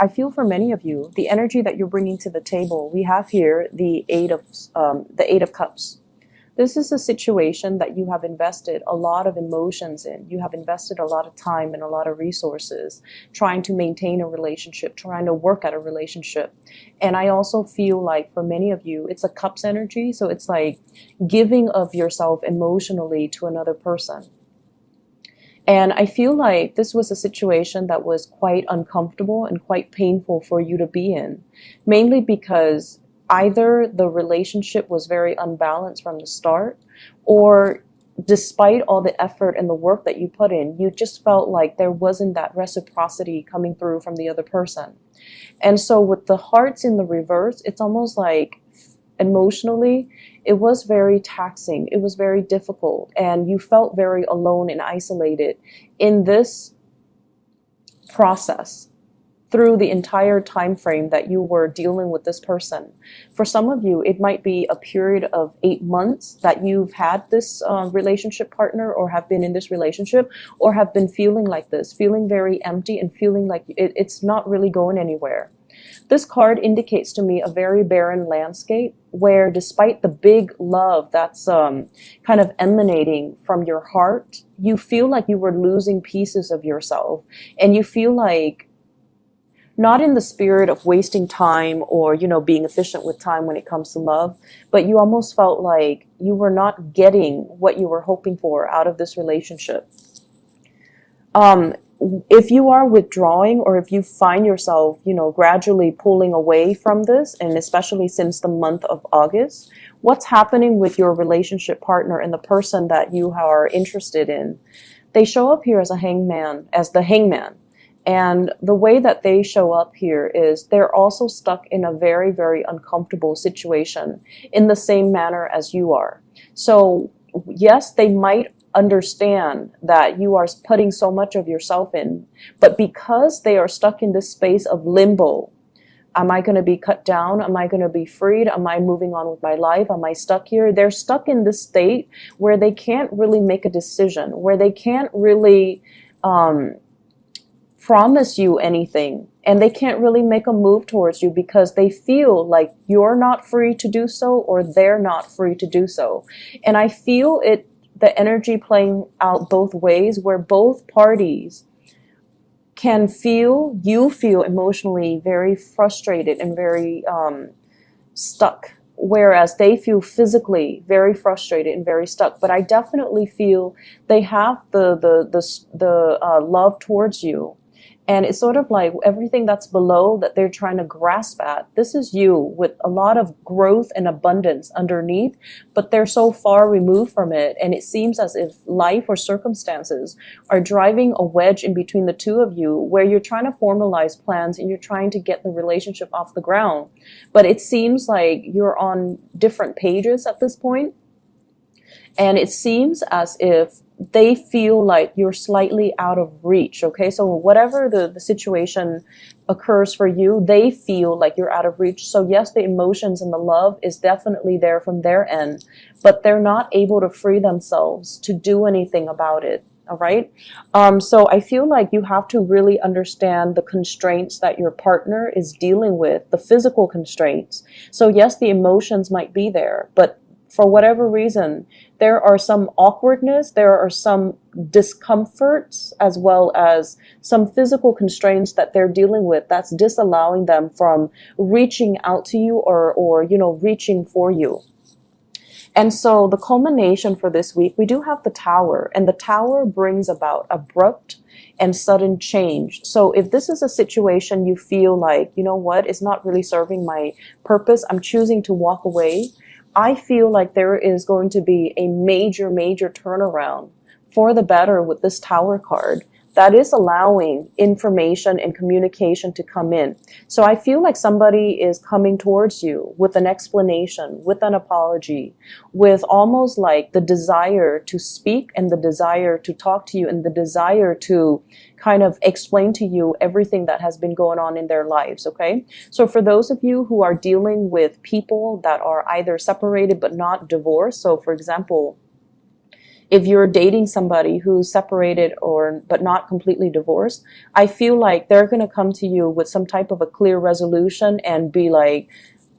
I feel for many of you, the energy that you're bringing to the table, we have here the Eight of Cups. This is a situation that you have invested a lot of emotions in. You have invested a lot of time and a lot of resources trying to maintain a relationship, trying to work at a relationship. And I also feel like for many of you, it's a cups energy. So it's like giving of yourself emotionally to another person. And I feel like this was a situation that was quite uncomfortable and quite painful for you to be in, mainly because either the relationship was very unbalanced from the start, or despite all the effort and the work that you put in, you just felt like there wasn't that reciprocity coming through from the other person. And so with the hearts in the reverse, it's almost like emotionally, it was very taxing. It was very difficult. And you felt very alone and isolated in this process through the entire time frame that you were dealing with this person. For some of you, it might be a period of 8 months that you've had this relationship partner, or have been in this relationship, or have been feeling like this, feeling very empty and feeling like it's not really going anywhere. This card indicates to me a very barren landscape where, despite the big love that's kind of emanating from your heart, you feel like you were losing pieces of yourself. And you feel like, not in the spirit of wasting time or, being efficient with time when it comes to love, but you almost felt like you were not getting what you were hoping for out of this relationship. If you are withdrawing, or if you find yourself, gradually pulling away from this, and especially since the month of August, what's happening with your relationship partner and the person that you are interested in? They show up here as the hangman. And the way that they show up here is they're also stuck in a very, very uncomfortable situation in the same manner as you are. So yes, they might understand that you are putting so much of yourself in, but because they are stuck in this space of limbo, am I going to be cut down? Am I going to be freed? Am I moving on with my life? Am I stuck here? They're stuck in this state where they can't really make a decision, where they can't really promise you anything, and they can't really make a move towards you because they feel like you're not free to do so, or they're not free to do so. And I feel the energy playing out both ways, where both parties you feel emotionally very frustrated and very stuck, whereas they feel physically very frustrated and very stuck. But I definitely feel they have the love towards you. And it's sort of like everything that's below that they're trying to grasp at. This is you with a lot of growth and abundance underneath, but they're so far removed from it. And it seems as if life or circumstances are driving a wedge in between the two of you, where you're trying to formalize plans and you're trying to get the relationship off the ground. But it seems like you're on different pages at this point. And it seems as if they feel like you're slightly out of reach, okay? So whatever the situation occurs for you, they feel like you're out of reach. So yes, the emotions and the love is definitely there from their end, but they're not able to free themselves to do anything about it, all right? So I feel like you have to really understand the constraints that your partner is dealing with, the physical constraints. So yes, the emotions might be there, but for whatever reason, there are some awkwardness, there are some discomforts, as well as some physical constraints that they're dealing with that's disallowing them from reaching out to you or reaching for you. And so the culmination for this week, we do have the Tower, and the Tower brings about abrupt and sudden change. So if this is a situation you feel like, it's not really serving my purpose, I'm choosing to walk away, I feel like there is going to be a major, major turnaround for the better with this Tower card that is allowing information and communication to come in. So I feel like somebody is coming towards you with an explanation, with an apology, with almost like the desire to speak and the desire to talk to you and the desire to kind of explain to you everything that has been going on in their lives, okay? So for those of you who are dealing with people that are either separated but not divorced, so for example, if you're dating somebody who's separated or but not completely divorced, I feel like they're going to come to you with some type of a clear resolution and be like,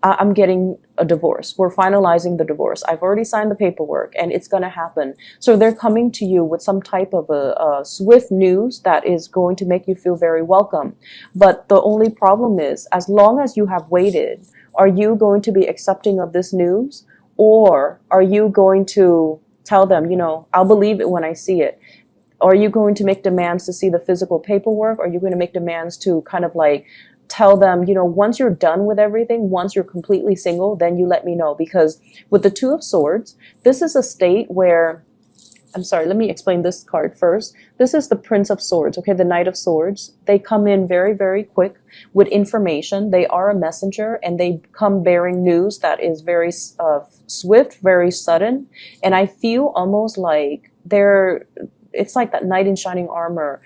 I'm getting a divorce. We're finalizing the divorce. I've already signed the paperwork and it's going to happen. So they're coming to you with some type of a swift news that is going to make you feel very welcome. But the only problem is, as long as you have waited, are you going to be accepting of this news? Or are you going to tell them, I'll believe it when I see it? Are you going to make demands to see the physical paperwork? Are you going to make demands to kind of like tell them, once you're done with everything, once you're completely single, then you let me know? Because with the Two of Swords, this is a state where, I'm sorry, let me explain this card first. This is the Prince of Swords, okay, the Knight of Swords. They come in very, very quick with information. They are a messenger, and they come bearing news that is very swift, very sudden. And I feel almost like it's like that knight in shining armor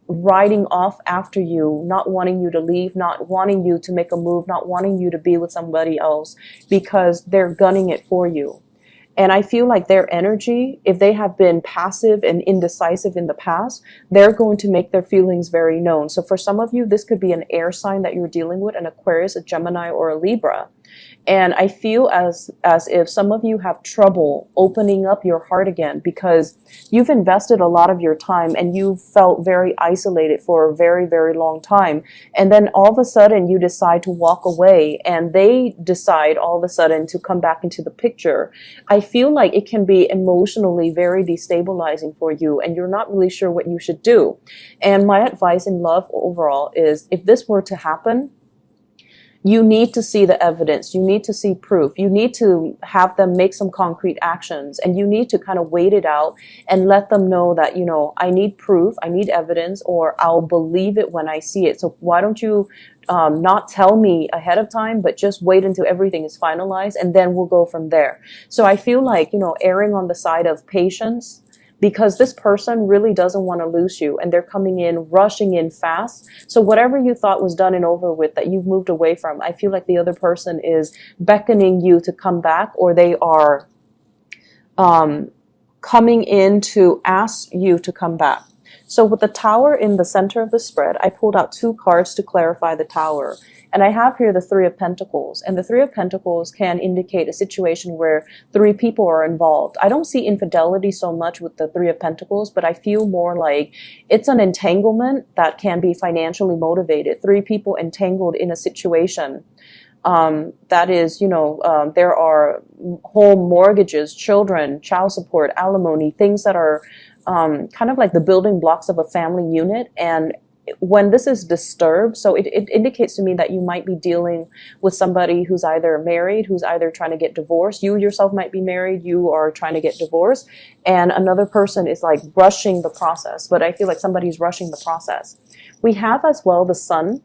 riding off after you, not wanting you to leave, not wanting you to make a move, not wanting you to be with somebody else, because they're gunning it for you. And I feel like their energy, if they have been passive and indecisive in the past, they're going to make their feelings very known. So for some of you, this could be an air sign that you're dealing with, an Aquarius, a Gemini, or a Libra. And I feel as if some of you have trouble opening up your heart again, because you've invested a lot of your time and you felt very isolated for a very, very long time. And then all of a sudden you decide to walk away, and they decide all of a sudden to come back into the picture. I feel like it can be emotionally very destabilizing for you, and you're not really sure what you should do. And my advice in love overall is, if this were to happen, you need to see the evidence. You need to see proof. You need to have them make some concrete actions, and you need to kind of wait it out and let them know that, I need proof, I need evidence, or I'll believe it when I see it. So why don't you not tell me ahead of time, but just wait until everything is finalized, and then we'll go from there. So I feel like, erring on the side of patience, because this person really doesn't want to lose you, and they're coming in, rushing in fast. So whatever you thought was done and over with, that you've moved away from, I feel like the other person is beckoning you to come back, or they are coming in to ask you to come back. So with the Tower in the center of the spread, I pulled out 2 cards to clarify the Tower. And I have here the Three of Pentacles. And the Three of Pentacles can indicate a situation where 3 people are involved. I don't see infidelity so much with the Three of Pentacles, but I feel more like it's an entanglement that can be financially motivated. 3 people entangled in a situation. That is, there are home mortgages, children, child support, alimony, things that are kind of like the building blocks of a family unit. And when this is disturbed, so it indicates to me that you might be dealing with somebody who's either married, who's either trying to get divorced. You yourself might be married, you are trying to get divorced, and another person is like rushing the process. But I feel like somebody's rushing the process. We have as well the Sun.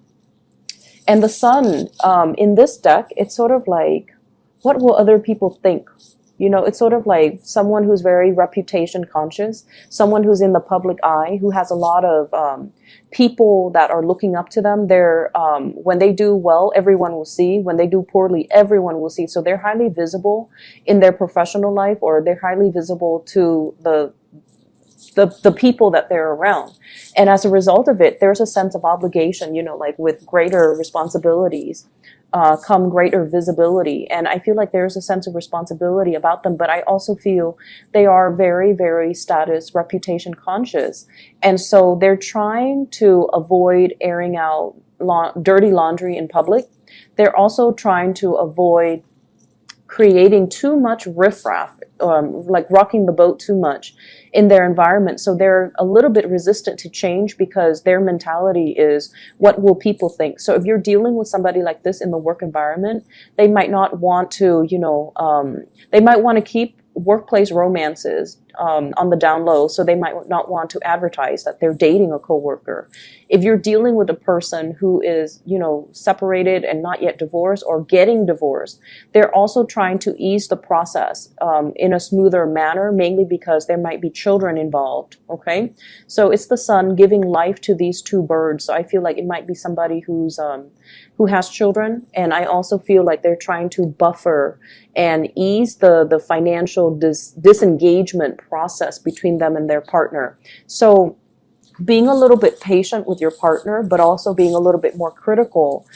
And the Sun, in this deck, it's sort of like, what will other people think? It's sort of like someone who's very reputation conscious, someone who's in the public eye, who has a lot of people that are looking up to them. They're when they do well, everyone will see. When they do poorly, everyone will see. So they're highly visible in their professional life, or they're highly visible to the people that they're around. And as a result of it, there's a sense of obligation, like with greater responsibilities come greater visibility. And I feel like there's a sense of responsibility about them, but I also feel they are very, very status, reputation conscious. And so they're trying to avoid airing out dirty laundry in public. They're also trying to avoid creating too much riffraff, like rocking the boat too much in their environment. So they're a little bit resistant to change, because their mentality is, what will people think? So if you're dealing with somebody like this in the work environment, they might not want to, they might want to keep workplace romances on the down low, so they might not want to advertise that they're dating a coworker. If you're dealing with a person who is, separated and not yet divorced, or getting divorced, they're also trying to ease the process in a smoother manner, mainly because there might be children involved, okay? So it's the Sun giving life to these 2 birds. So I feel like it might be somebody who has children, and I also feel like they're trying to buffer and ease the financial disengagement process between them and their partner. So being a little bit patient with your partner, but also being a little bit more critical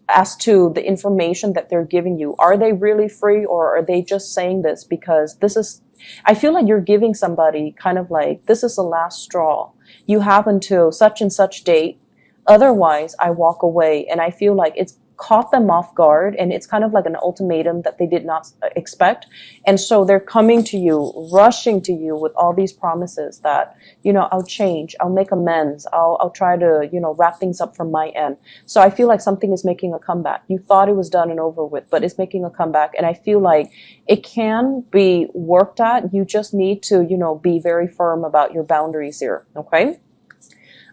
as to the information that they're giving you. Are they really free, or are they just saying this because this is, I feel like you're giving somebody kind of like, this is the last straw. You have until such and such date. Otherwise, I walk away. And I feel like it's caught them off guard, and it's kind of like an ultimatum that they did not expect. And so they're coming to you, rushing to you with all these promises that, I'll change, I'll make amends, I'll try to, wrap things up from my end. So I feel like something is making a comeback. You thought it was done and over with, but it's making a comeback. And I feel like it can be worked at. You just need to, be very firm about your boundaries here. Okay.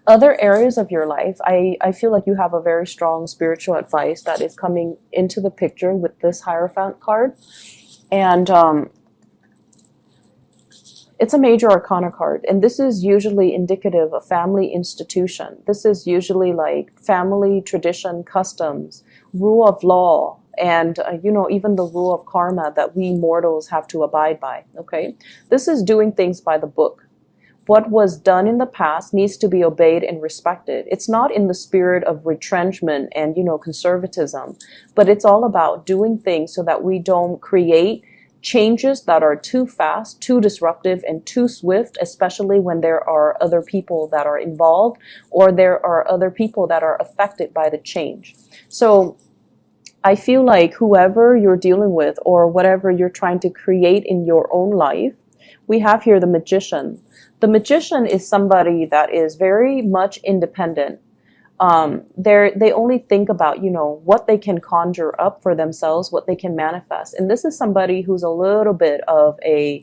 Other areas of your life, I feel like you have a very strong spiritual advice that is coming into the picture with this Hierophant card. And it's a major arcana card. And this is usually indicative of family institution. This is usually like family tradition, customs, rule of law, and, even the rule of karma that we mortals have to abide by. Okay. This is doing things by the book. What was done in the past needs to be obeyed and respected. It's not in the spirit of retrenchment and, conservatism, but it's all about doing things so that we don't create changes that are too fast, too disruptive, and too swift, especially when there are other people that are involved, or there are other people that are affected by the change. So I feel like whoever you're dealing with, or whatever you're trying to create in your own life, we have here the Magician. The Magician is somebody that is very much independent. They only think about, what they can conjure up for themselves, what they can manifest. And this is somebody who's a little bit of a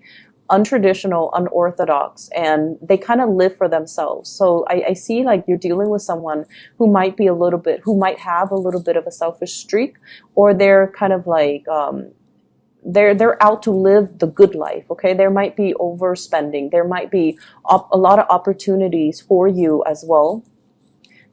untraditional, unorthodox, and they kind of live for themselves. So I see like you're dealing with someone who might have a little bit of a selfish streak, or they're kind of like, they're out to live the good life. Okay. There might be overspending. There might be a lot of opportunities for you as well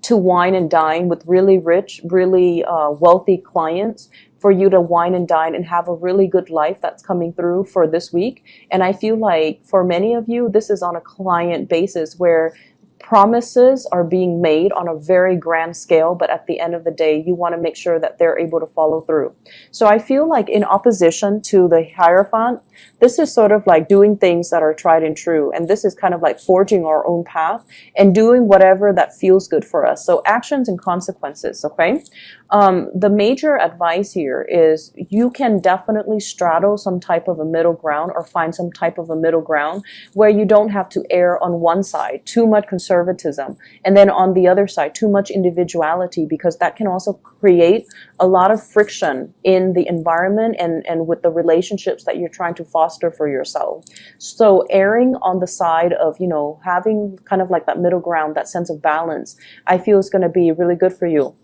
to wine and dine with really rich, really wealthy clients, for you to wine and dine and have a really good life that's coming through for this week. And I feel like for many of you, this is on a client basis where promises are being made on a very grand scale, but at the end of the day, you want to make sure that they're able to follow through. So I feel like in opposition to the Hierophant, this is sort of like doing things that are tried and true. And this is kind of like forging our own path and doing whatever that feels good for us. So actions and consequences, okay? The major advice here is you can definitely straddle some type of a middle ground, or find some type of a middle ground where you don't have to err on one side, too much conservatism, and then on the other side, too much individuality, because that can also create a lot of friction in the environment and with the relationships that you're trying to foster for yourself. So erring on the side of, having kind of like that middle ground, that sense of balance, I feel is going to be really good for you.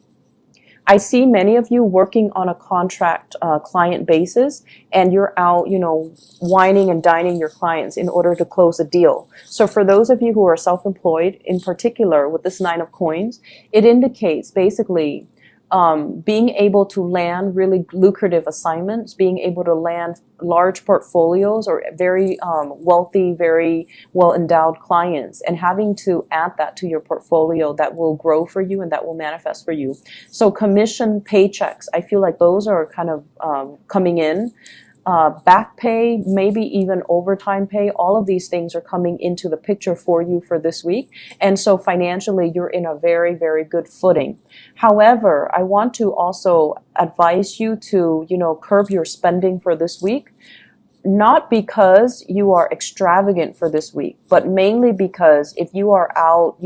I see many of you working on a contract client basis, and you're out, wining and dining your clients in order to close a deal. So for those of you who are self-employed, in particular with this 9 of Coins, it indicates basically being able to land really lucrative assignments, being able to land large portfolios or very wealthy, very well-endowed clients, and having to add that to your portfolio that will grow for you and that will manifest for you. So commission paychecks, I feel like those are kind of coming in. Back pay, maybe even overtime pay, all of these things are coming into the picture for you for this week. And so financially, you're in a very, very good footing. However, I want to also advise you to, curb your spending for this week. Not because you are extravagant for this week, but mainly because if you are out,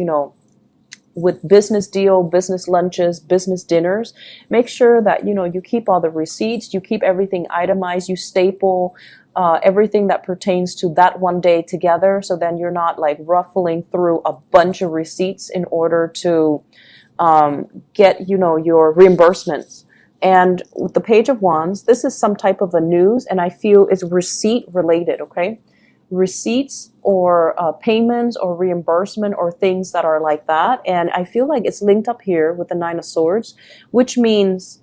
with business deal, business lunches, business dinners, make sure that, you keep all the receipts, you keep everything itemized, you staple everything that pertains to that one day together. So then you're not like ruffling through a bunch of receipts in order to get, your reimbursements. And with the Page of Wands, this is some type of a news, and I feel it's receipt related, okay? Receipts or payments or reimbursement or things that are like that. And I feel like it's linked up here with the 9 of Swords, which means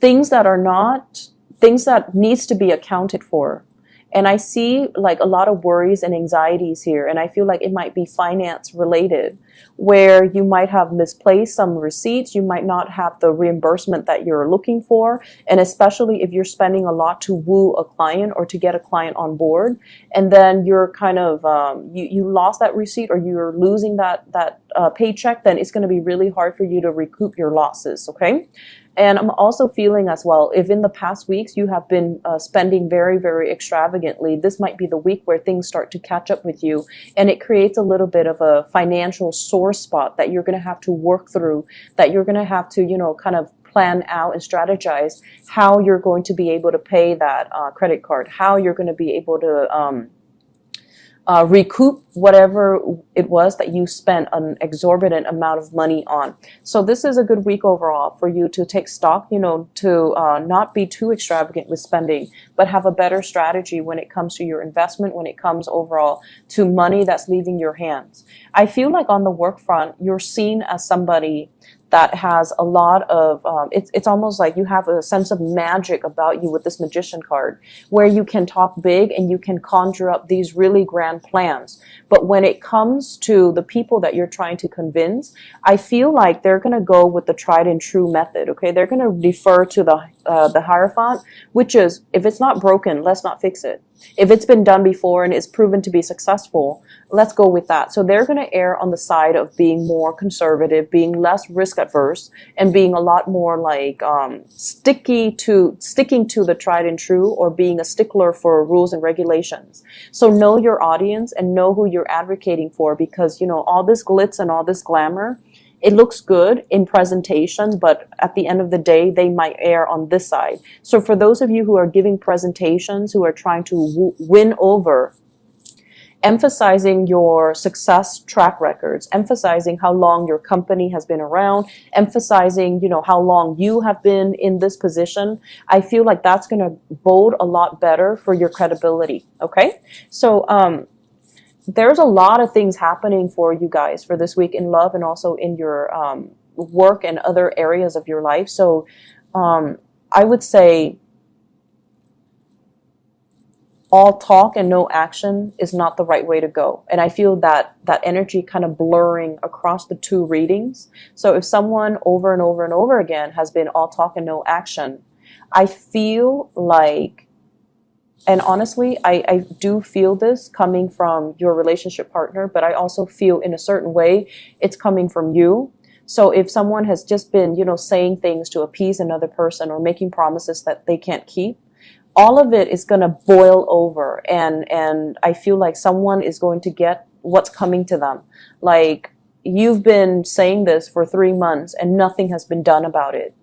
things that needs to be accounted for. And I see like a lot of worries and anxieties here. And I feel like it might be finance related, where you might have misplaced some receipts. You might not have the reimbursement that you're looking for. And especially if you're spending a lot to woo a client or to get a client on board, and then you're kind of, you lost that receipt, or you're losing that paycheck, then it's going to be really hard for you to recoup your losses. Okay. And I'm also feeling as well, if in the past weeks you have been spending very, very extravagantly, this might be the week where things start to catch up with you. And it creates a little bit of a financial sore spot that you're going to have to work through, that you're going to have to, kind of plan out and strategize how you're going to be able to pay that credit card, how you're going to be able to recoup whatever it was that you spent an exorbitant amount of money on. So this is a good week overall for you to take stock, to not be too extravagant with spending, but have a better strategy when it comes to your investment, when it comes overall to money that's leaving your hands. I feel like on the work front, you're seen as somebody that has a lot of, it's almost like you have a sense of magic about you with this magician card, where you can talk big and you can conjure up these really grand plans. But when it comes to the people that you're trying to convince, I feel like they're going to go with the tried and true method. Okay. They're going to defer to the Hierophant, which is, if it's not broken, let's not fix it. If it's been done before and it's proven to be successful, let's go with that. So they're going to err on the side of being more conservative, being less risk adverse, and being a lot more like sticking to the tried and true, or being a stickler for rules and regulations. So know your audience and know who you're advocating for, because all this glitz and all this glamour, it looks good in presentation, but at the end of the day, they might err on this side. So for those of you who are giving presentations, who are trying to win over, emphasizing your success track records, emphasizing how long your company has been around, emphasizing, how long you have been in this position, I feel like that's going to bode a lot better for your credibility. Okay. So, there's a lot of things happening for you guys for this week in love, and also in your work and other areas of your life. So I would say all talk and no action is not the right way to go. And I feel that energy kind of blurring across the two readings. So if someone over and over and over again has been all talk and no action, I feel like, and honestly, I do feel this coming from your relationship partner, but I also feel in a certain way it's coming from you. So if someone has just been, saying things to appease another person, or making promises that they can't keep, all of it is going to boil over. And I feel like someone is going to get what's coming to them. Like, you've been saying this for 3 months and nothing has been done about it.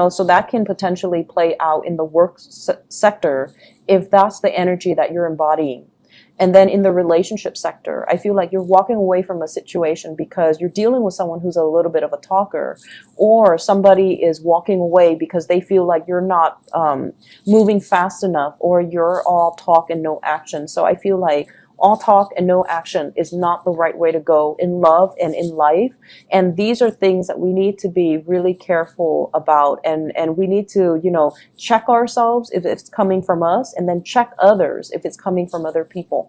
So that can potentially play out in the work sector if that's the energy that you're embodying. And then in the relationship sector, I feel like you're walking away from a situation because you're dealing with someone who's a little bit of a talker, or somebody is walking away because they feel like you're not moving fast enough, or you're all talk and no action. So I feel like all talk and no action is not the right way to go in love and in life. And these are things that we need to be really careful about. And we need to, check ourselves if it's coming from us, and then check others if it's coming from other people.